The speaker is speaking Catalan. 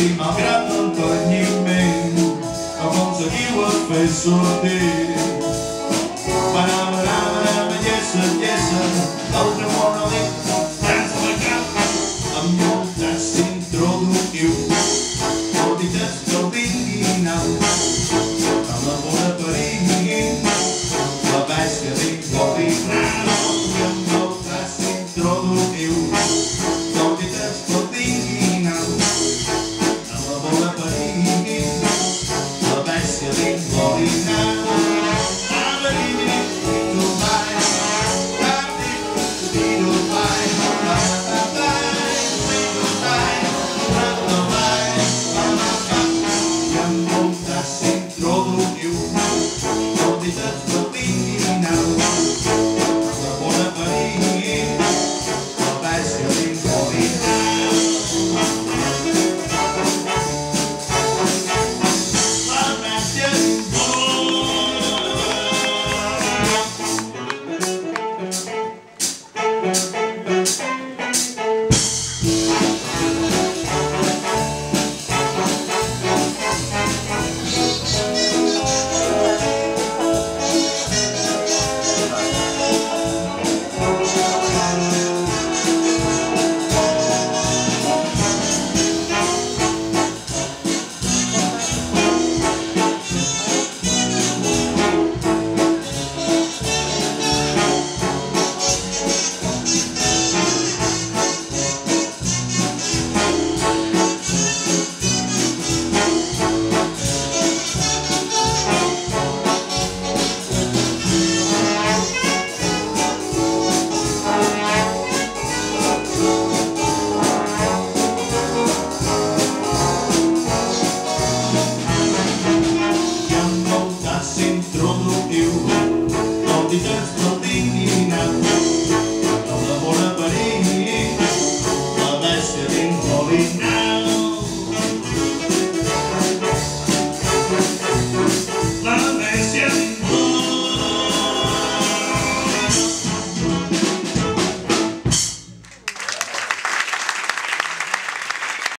i malgrat l'empenyiment aconseguiu el fer sortir. Bellesa, l'altre món a l'importància de cap amb moltes s'introduïu quantitats que el vinguin amb la bona perill la baixa d'incomplicar amb moltes s'introduïu quantitats que el vinguin amb la bona perill la baixa d'incomplicar. That's